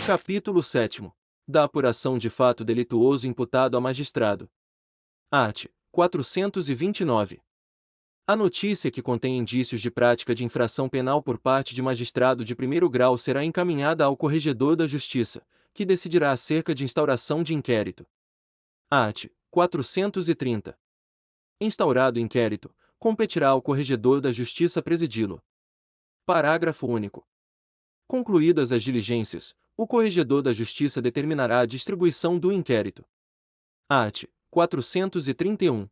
Capítulo 7º. Da apuração de fato delituoso imputado a magistrado. Art. 429. A notícia que contém indícios de prática de infração penal por parte de magistrado de primeiro grau será encaminhada ao Corregedor da Justiça, que decidirá acerca de instauração de inquérito. Art. 430. Instaurado inquérito, competirá ao Corregedor da Justiça presidi-lo. Parágrafo único. Concluídas as diligências, o Corregedor da Justiça determinará a distribuição do inquérito. Art. 431.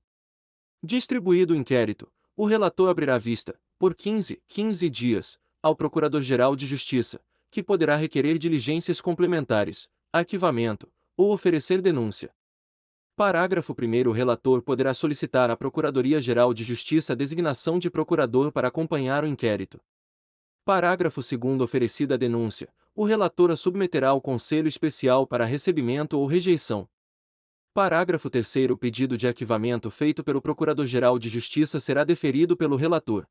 Distribuído o inquérito, o relator abrirá vista, por 15 dias, ao Procurador-Geral de Justiça, que poderá requerer diligências complementares, arquivamento, ou oferecer denúncia. Parágrafo 1º. O relator poderá solicitar à Procuradoria-Geral de Justiça a designação de procurador para acompanhar o inquérito. Parágrafo 2º. Oferecida a denúncia, o relator a submeterá ao Conselho Especial para recebimento ou rejeição. Parágrafo 3º. O pedido de arquivamento feito pelo Procurador-Geral de Justiça será deferido pelo relator.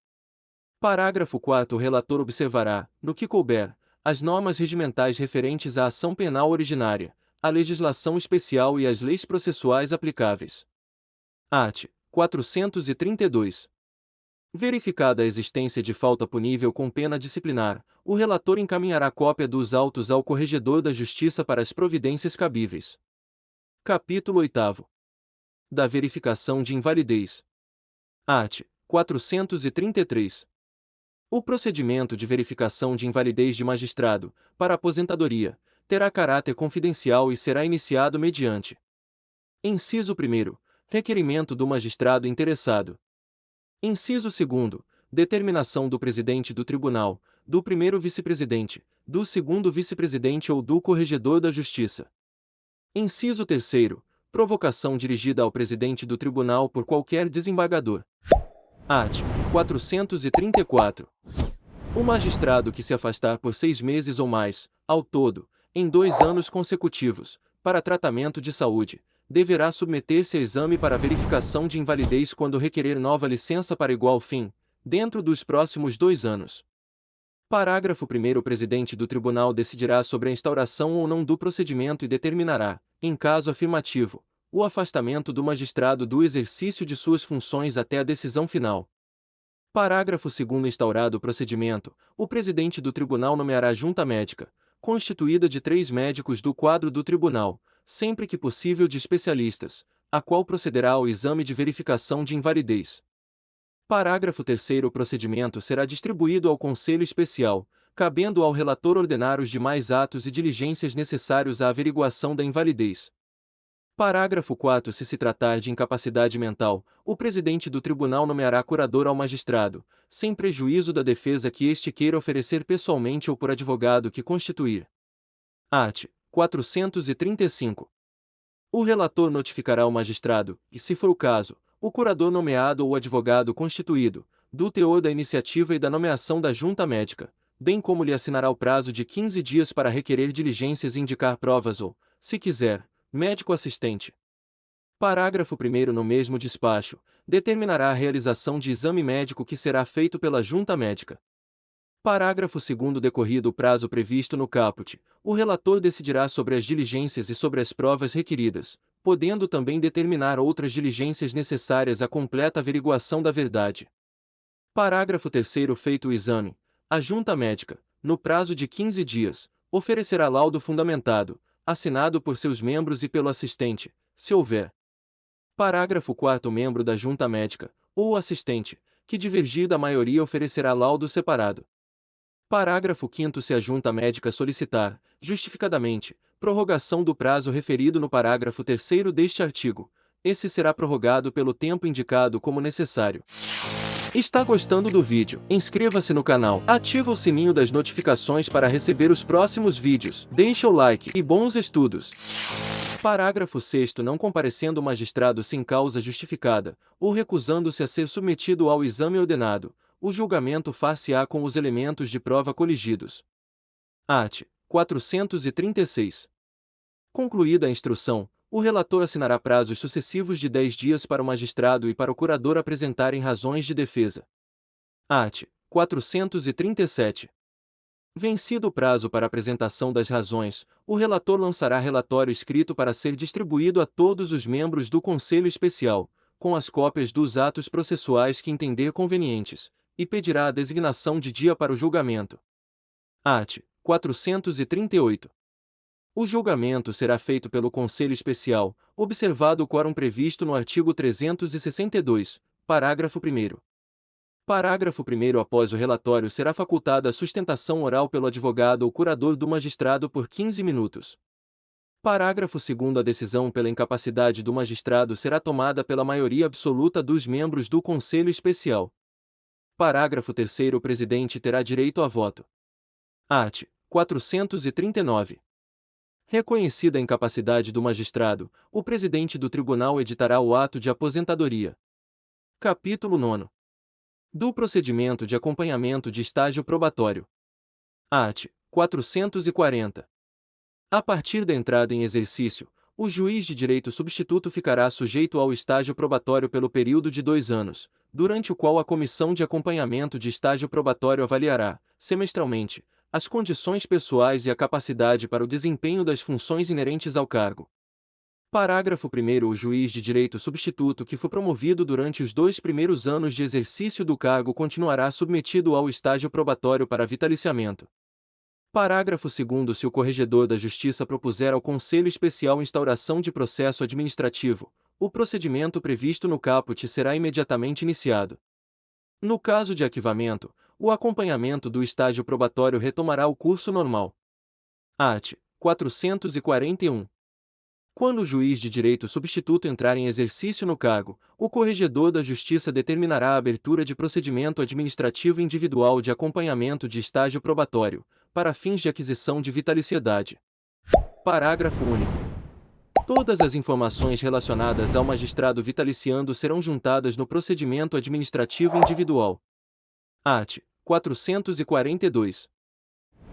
Parágrafo 4º. O relator observará, no que couber, as normas regimentais referentes à ação penal originária, a legislação especial e as leis processuais aplicáveis. Art. 432. Verificada a existência de falta punível com pena disciplinar, o relator encaminhará cópia dos autos ao Corregedor da Justiça para as providências cabíveis. Capítulo 8º. Da verificação de invalidez. Art. 433. O procedimento de verificação de invalidez de magistrado, para aposentadoria, terá caráter confidencial e será iniciado mediante: Inciso 1º. Requerimento do magistrado interessado. Inciso 2º. Determinação do presidente do tribunal, do primeiro vice-presidente, do segundo vice-presidente ou do Corregedor da Justiça. Inciso 3º. Provocação dirigida ao presidente do tribunal por qualquer desembargador. Art. 434. O magistrado que se afastar por 6 meses ou mais, ao todo, em 2 anos consecutivos, para tratamento de saúde, deverá submeter-se a exame para verificação de invalidez quando requerer nova licença para igual fim, dentro dos próximos 2 anos. Parágrafo 1º. O presidente do tribunal decidirá sobre a instauração ou não do procedimento e determinará, em caso afirmativo, o afastamento do magistrado do exercício de suas funções até a decisão final. Parágrafo 2º. Instaurado o procedimento, o presidente do tribunal nomeará junta médica, constituída de 3 médicos do quadro do tribunal, sempre que possível de especialistas, a qual procederá ao exame de verificação de invalidez. Parágrafo 3º. O procedimento será distribuído ao Conselho Especial, cabendo ao relator ordenar os demais atos e diligências necessários à averiguação da invalidez. Parágrafo 4º. Se tratar de incapacidade mental, o presidente do tribunal nomeará curador ao magistrado, sem prejuízo da defesa que este queira oferecer pessoalmente ou por advogado que constituir. Art. 435. O relator notificará ao magistrado, e se for o caso, o curador nomeado ou o advogado constituído, do teor da iniciativa e da nomeação da junta médica, bem como lhe assinará o prazo de 15 dias para requerer diligências e indicar provas ou, se quiser, médico assistente. Parágrafo 1º. No mesmo despacho, determinará a realização de exame médico que será feito pela junta médica. Parágrafo 2º. Decorrido o prazo previsto no caput, o relator decidirá sobre as diligências e sobre as provas requeridas, podendo também determinar outras diligências necessárias à completa averiguação da verdade. Parágrafo 3º. Feito o exame, a junta médica, no prazo de 15 dias, oferecerá laudo fundamentado, assinado por seus membros e pelo assistente, se houver. Parágrafo 4º. Membro da junta médica, ou assistente, que divergir da maioria oferecerá laudo separado. Parágrafo 5º. Se a junta médica solicitar, justificadamente, prorrogação do prazo referido no parágrafo 3º deste artigo, esse será prorrogado pelo tempo indicado como necessário. Está gostando do vídeo? Inscreva-se no canal, ativa o sininho das notificações para receber os próximos vídeos, deixa o like e bons estudos. Parágrafo 6º. Não comparecendo o magistrado sem causa justificada, ou recusando-se a ser submetido ao exame ordenado, o julgamento far-se-á com os elementos de prova coligidos. Art. 436. Concluída a instrução, o relator assinará prazos sucessivos de 10 dias para o magistrado e para o curador apresentarem razões de defesa. Art. 437. Vencido o prazo para apresentação das razões, o relator lançará relatório escrito para ser distribuído a todos os membros do Conselho Especial, com as cópias dos atos processuais que entender convenientes, e pedirá a designação de dia para o julgamento. Art. 438. O julgamento será feito pelo Conselho Especial, observado o quórum previsto no artigo 362, parágrafo 1º. Parágrafo 1º. Após o relatório será facultada a sustentação oral pelo advogado ou curador do magistrado por 15 minutos. Parágrafo 2º. A decisão pela incapacidade do magistrado será tomada pela maioria absoluta dos membros do Conselho Especial. Parágrafo 3º. O presidente terá direito a voto. Art. 439. Reconhecida a incapacidade do magistrado, o presidente do tribunal editará o ato de aposentadoria. Capítulo 9. Do procedimento de acompanhamento de estágio probatório. Art. 440. A partir da entrada em exercício, o juiz de direito substituto ficará sujeito ao estágio probatório pelo período de 2 anos, durante o qual a comissão de acompanhamento de estágio probatório avaliará, semestralmente, as condições pessoais e a capacidade para o desempenho das funções inerentes ao cargo. Parágrafo 1º. O juiz de direito substituto que for promovido durante os 2 primeiros anos de exercício do cargo continuará submetido ao estágio probatório para vitaliciamento. Parágrafo 2º. Se o Corregedor da Justiça propuser ao Conselho Especial instauração de processo administrativo, o procedimento previsto no caput será imediatamente iniciado. No caso de arquivamento, o acompanhamento do estágio probatório retomará o curso normal. Art. 441. Quando o juiz de direito substituto entrar em exercício no cargo, o Corregedor da Justiça determinará a abertura de procedimento administrativo individual de acompanhamento de estágio probatório, para fins de aquisição de vitaliciedade. Parágrafo único. Todas as informações relacionadas ao magistrado vitaliciando serão juntadas no procedimento administrativo individual. Art. 442.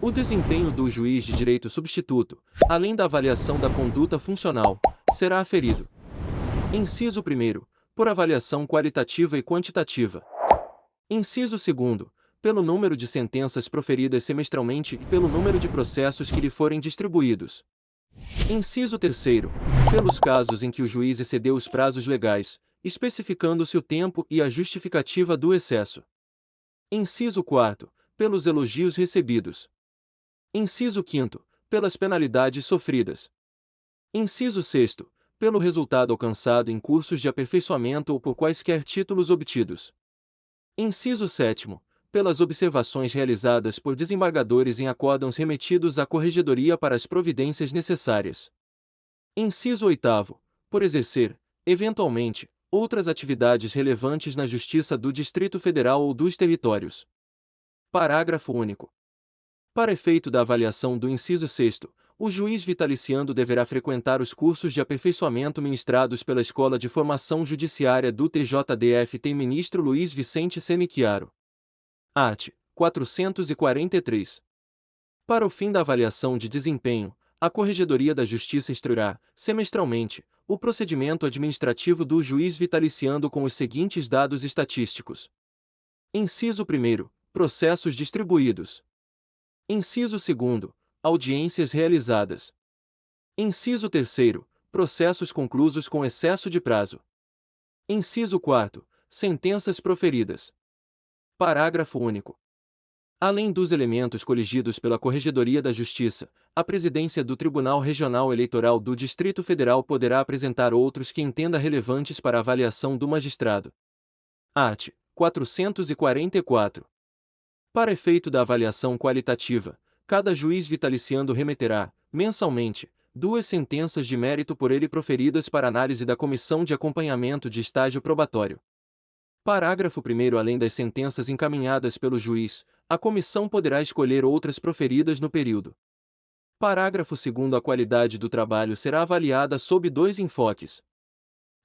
O desempenho do juiz de direito substituto, além da avaliação da conduta funcional, será aferido. Inciso 1º, por avaliação qualitativa e quantitativa. Inciso 2º, pelo número de sentenças proferidas semestralmente e pelo número de processos que lhe forem distribuídos. Inciso 3º, pelos casos em que o juiz excedeu os prazos legais, especificando-se o tempo e a justificativa do excesso. Inciso 4º, pelos elogios recebidos. Inciso 5º, pelas penalidades sofridas. Inciso 6º, pelo resultado alcançado em cursos de aperfeiçoamento ou por quaisquer títulos obtidos. Inciso 7º, pelas observações realizadas por desembargadores em acórdãos remetidos à Corregedoria para as providências necessárias. Inciso 8º, por exercer, eventualmente, outras atividades relevantes na Justiça do Distrito Federal ou dos Territórios. Parágrafo único. Para efeito da avaliação do inciso 6º, o juiz vitaliciando deverá frequentar os cursos de aperfeiçoamento ministrados pela Escola de Formação Judiciária do TJDF-Tem Ministro Luiz Vicente Senichiaro. Art. 443. Para o fim da avaliação de desempenho, a Corregedoria da Justiça instruirá, semestralmente, o procedimento administrativo do juiz vitaliciando com os seguintes dados estatísticos. Inciso 1º, processos distribuídos. Inciso 2º, audiências realizadas. Inciso 3º, processos conclusos com excesso de prazo. Inciso 4º, sentenças proferidas. Parágrafo único. Além dos elementos coligidos pela Corregedoria da Justiça, a Presidência do Tribunal Regional Eleitoral do Distrito Federal poderá apresentar outros que entenda relevantes para a avaliação do magistrado. Art. 444. Para efeito da avaliação qualitativa, cada juiz vitaliciando remeterá, mensalmente, 2 sentenças de mérito por ele proferidas para análise da Comissão de Acompanhamento de Estágio Probatório. Parágrafo 1º. Além das sentenças encaminhadas pelo juiz, a comissão poderá escolher outras proferidas no período. Parágrafo 2º. A qualidade do trabalho será avaliada sob 2 enfoques.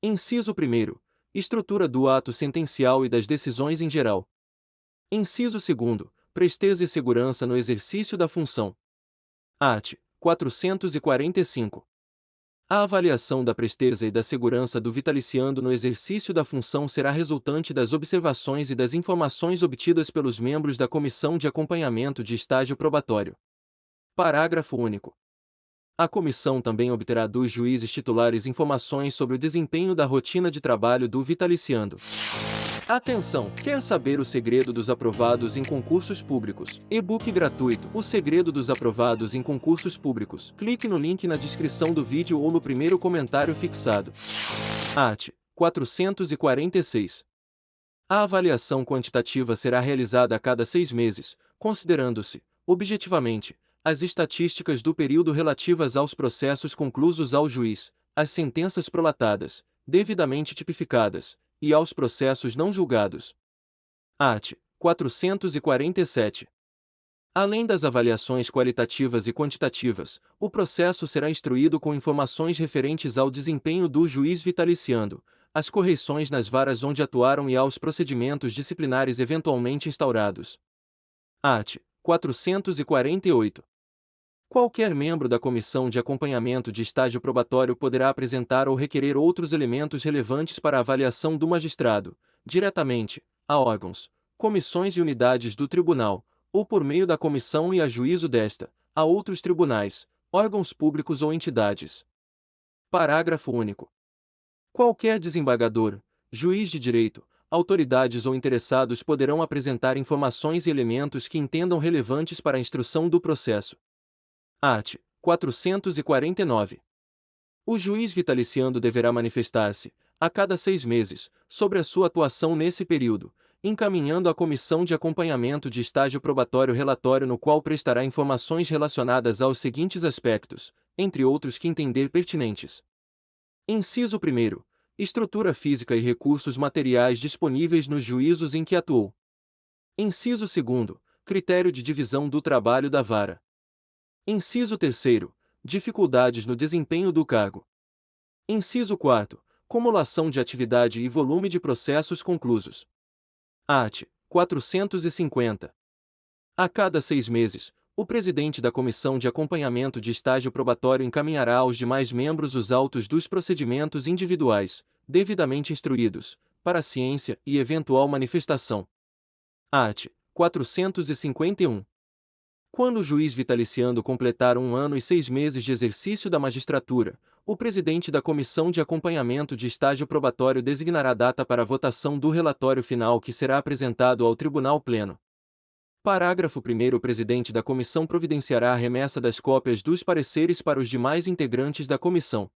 Inciso 1º. Estrutura do ato sentencial e das decisões em geral. Inciso 2º. Presteza e segurança no exercício da função. Art. 445. A avaliação da presteza e da segurança do vitaliciando no exercício da função será resultante das observações e das informações obtidas pelos membros da Comissão de Acompanhamento de Estágio Probatório. Parágrafo único. A comissão também obterá dos juízes titulares informações sobre o desempenho da rotina de trabalho do vitaliciando. Atenção! Quer saber o segredo dos aprovados em concursos públicos? E-book gratuito. O segredo dos aprovados em concursos públicos. Clique no link na descrição do vídeo ou no primeiro comentário fixado. Art. 446. A avaliação quantitativa será realizada a cada 6 meses, considerando-se, objetivamente, as estatísticas do período relativas aos processos conclusos ao juiz, às sentenças prolatadas, devidamente tipificadas, e aos processos não julgados. Art. 447. Além das avaliações qualitativas e quantitativas, o processo será instruído com informações referentes ao desempenho do juiz vitaliciando, às correições nas varas onde atuaram e aos procedimentos disciplinares eventualmente instaurados. Art. 448. Qualquer membro da Comissão de Acompanhamento de Estágio Probatório poderá apresentar ou requerer outros elementos relevantes para a avaliação do magistrado, diretamente, a órgãos, comissões e unidades do tribunal, ou por meio da comissão e a juízo desta, a outros tribunais, órgãos públicos ou entidades. Parágrafo único. Qualquer desembargador, juiz de direito, autoridades ou interessados poderão apresentar informações e elementos que entendam relevantes para a instrução do processo. Art. 449. O juiz vitaliciando deverá manifestar-se, a cada 6 meses, sobre a sua atuação nesse período, encaminhando à Comissão de Acompanhamento de Estágio Probatório relatório no qual prestará informações relacionadas aos seguintes aspectos, entre outros que entender pertinentes. Inciso 1º. Estrutura física e recursos materiais disponíveis nos juízos em que atuou. Inciso 2º. Critério de divisão do trabalho da vara. Inciso 3º. Dificuldades no desempenho do cargo. Inciso 4º. Cumulação de atividade e volume de processos conclusos. Art. 450. A cada 6 meses, o presidente da Comissão de Acompanhamento de Estágio Probatório encaminhará aos demais membros os autos dos procedimentos individuais, devidamente instruídos, para ciência e eventual manifestação. Art. 451. Quando o juiz vitaliciando completar 1 ano e 6 meses de exercício da magistratura, o presidente da Comissão de Acompanhamento de Estágio Probatório designará data para a votação do relatório final que será apresentado ao Tribunal Pleno. Parágrafo 1º. O presidente da comissão providenciará a remessa das cópias dos pareceres para os demais integrantes da comissão.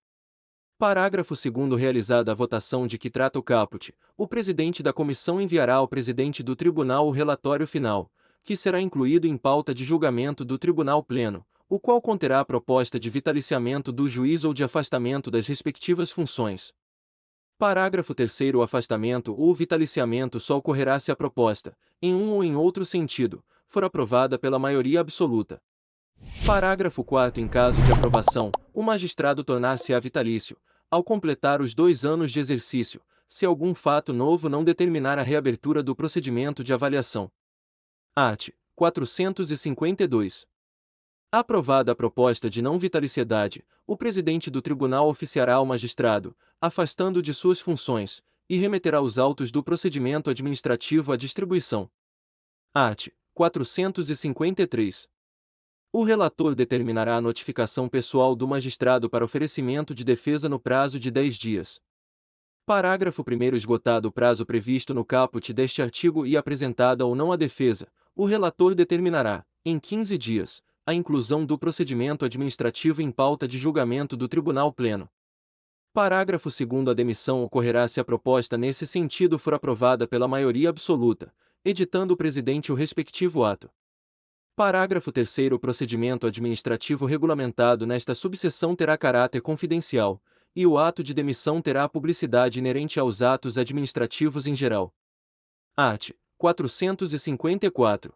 Parágrafo 2º. Realizada a votação de que trata o caput, o presidente da comissão enviará ao presidente do tribunal o relatório final, que será incluído em pauta de julgamento do Tribunal Pleno, o qual conterá a proposta de vitaliciamento do juiz ou de afastamento das respectivas funções. Parágrafo 3º. O afastamento ou vitaliciamento só ocorrerá se a proposta, em um ou em outro sentido, for aprovada pela maioria absoluta. Parágrafo 4º. Em caso de aprovação, o magistrado tornar-se-á vitalício, ao completar os 2 anos de exercício, se algum fato novo não determinar a reabertura do procedimento de avaliação. Art. 452. Aprovada a proposta de não vitaliciedade, o presidente do tribunal oficiará ao magistrado, afastando de suas funções, e remeterá os autos do procedimento administrativo à distribuição. Art. 453. O relator determinará a notificação pessoal do magistrado para oferecimento de defesa no prazo de 10 dias. Parágrafo 1º. Esgotado o prazo previsto no caput deste artigo e apresentada ou não a defesa, o relator determinará, em 15 dias, a inclusão do procedimento administrativo em pauta de julgamento do Tribunal Pleno. Parágrafo 2º. A demissão ocorrerá se a proposta nesse sentido for aprovada pela maioria absoluta, editando o presidente o respectivo ato. Parágrafo 3º. O procedimento administrativo regulamentado nesta subseção terá caráter confidencial, e o ato de demissão terá a publicidade inerente aos atos administrativos em geral. Art. 454.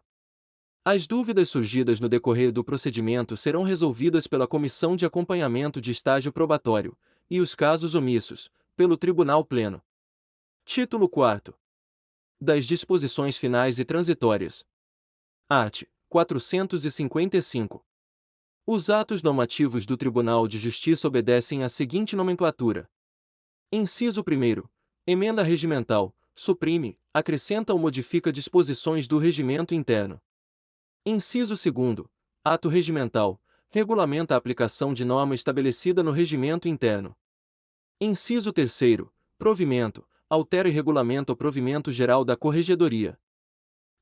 As dúvidas surgidas no decorrer do procedimento serão resolvidas pela Comissão de Acompanhamento de Estágio Probatório, e os casos omissos, pelo Tribunal Pleno. Título 4º. Das disposições finais e transitórias. Art. 455. Os atos normativos do Tribunal de Justiça obedecem à seguinte nomenclatura. Inciso 1º. Emenda regimental. Suprime, acrescenta ou modifica disposições do regimento interno. Inciso 2º. Ato regimental. Regulamenta a aplicação de norma estabelecida no regimento interno. Inciso 3º. Provimento. Altera e regulamenta o provimento geral da Corregedoria.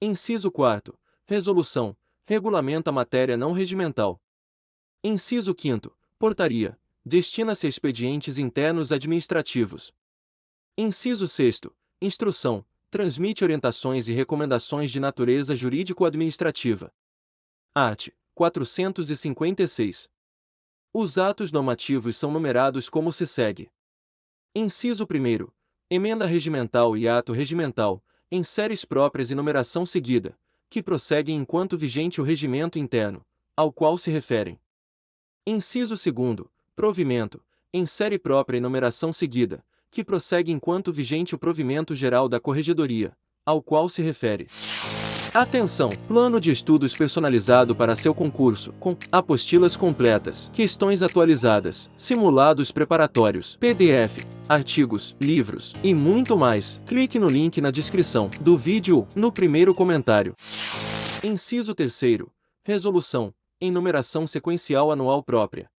Inciso 4º. Resolução. Regulamenta a matéria não regimental. Inciso 5º. Portaria. Destina-se a expedientes internos administrativos. Inciso 6º. Instrução. Transmite orientações e recomendações de natureza jurídico-administrativa. Art. 456. Os atos normativos são numerados como se segue. Inciso 1º. Emenda regimental e ato regimental, em séries próprias e numeração seguida, que prosseguem enquanto vigente o regimento interno, ao qual se referem. Inciso 2º. Provimento, em série própria e numeração seguida, que prossegue enquanto vigente o provimento geral da Corregedoria, ao qual se refere. Atenção! Plano de estudos personalizado para seu concurso, com apostilas completas, questões atualizadas, simulados preparatórios, PDF, artigos, livros e muito mais. Clique no link na descrição do vídeo, no primeiro comentário. Inciso 3º. Resolução, em numeração sequencial anual própria.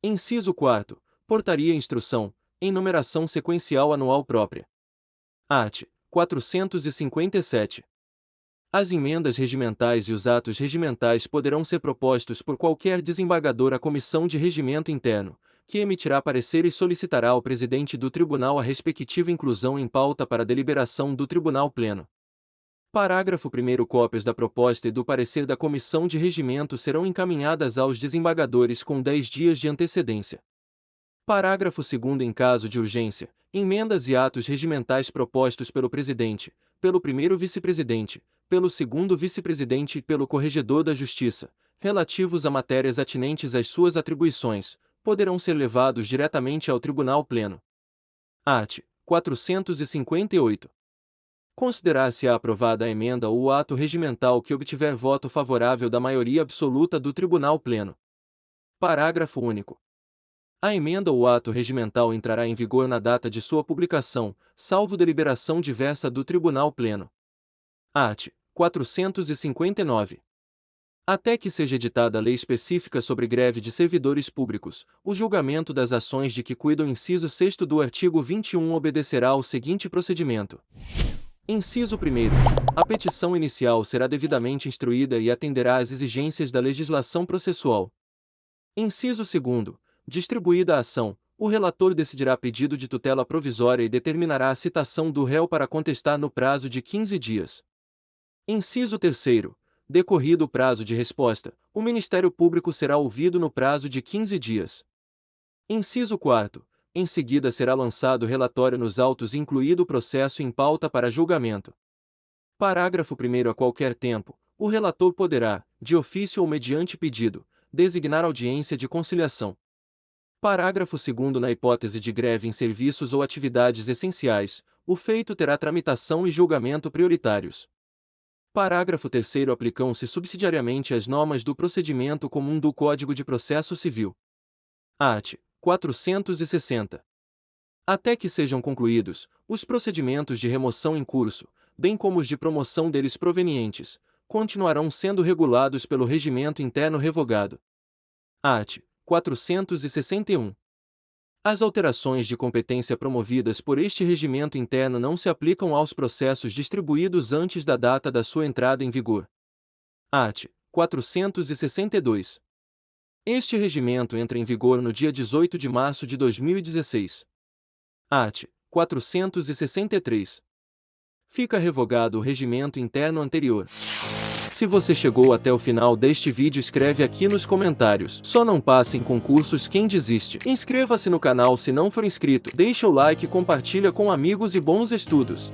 Inciso 4º. Portaria e instrução, em numeração sequencial anual própria. Art. 457. As emendas regimentais e os atos regimentais poderão ser propostos por qualquer desembargador à Comissão de Regimento Interno, que emitirá parecer e solicitará ao presidente do Tribunal a respectiva inclusão em pauta para deliberação do Tribunal Pleno. Parágrafo 1º. Cópias da proposta e do parecer da Comissão de Regimento serão encaminhadas aos desembargadores com 10 dias de antecedência. Parágrafo 2º. Em caso de urgência, emendas e atos regimentais propostos pelo presidente, pelo primeiro vice-presidente, pelo segundo vice-presidente e pelo corregedor da Justiça, relativos a matérias atinentes às suas atribuições, poderão ser levados diretamente ao Tribunal Pleno. Art. 458. Considerar-se-á aprovada a emenda ou o ato regimental que obtiver voto favorável da maioria absoluta do Tribunal Pleno. Parágrafo único. A emenda ou ato regimental entrará em vigor na data de sua publicação, salvo deliberação diversa do Tribunal Pleno. Art. 459. Até que seja editada a lei específica sobre greve de servidores públicos, o julgamento das ações de que cuida o inciso 6º do artigo 21 obedecerá ao seguinte procedimento. Inciso 1º. A petição inicial será devidamente instruída e atenderá às exigências da legislação processual. Inciso 2º. Distribuída a ação, o relator decidirá pedido de tutela provisória e determinará a citação do réu para contestar no prazo de 15 dias. Inciso 3º. Decorrido o prazo de resposta, o Ministério Público será ouvido no prazo de 15 dias. Inciso 4º. Em seguida será lançado relatório nos autos incluído o processo em pauta para julgamento. Parágrafo 1º. A qualquer tempo, o relator poderá, de ofício ou mediante pedido, designar audiência de conciliação. Parágrafo 2º. Na hipótese de greve em serviços ou atividades essenciais, o feito terá tramitação e julgamento prioritários. Parágrafo 3º. Aplicam-se subsidiariamente as normas do procedimento comum do Código de Processo Civil. Art. 460. Até que sejam concluídos os procedimentos de remoção em curso, bem como os de promoção deles provenientes, continuarão sendo regulados pelo regimento interno revogado. Art. 461. As alterações de competência promovidas por este regimento interno não se aplicam aos processos distribuídos antes da data da sua entrada em vigor. Art. 462. Este regimento entra em vigor no dia 18 de março de 2016. Art. 463. Fica revogado o regimento interno anterior. Se você chegou até o final deste vídeo, escreve aqui nos comentários. Só não passa em concursos quem desiste. Inscreva-se no canal se não for inscrito. Deixa o like e compartilha com amigos e bons estudos.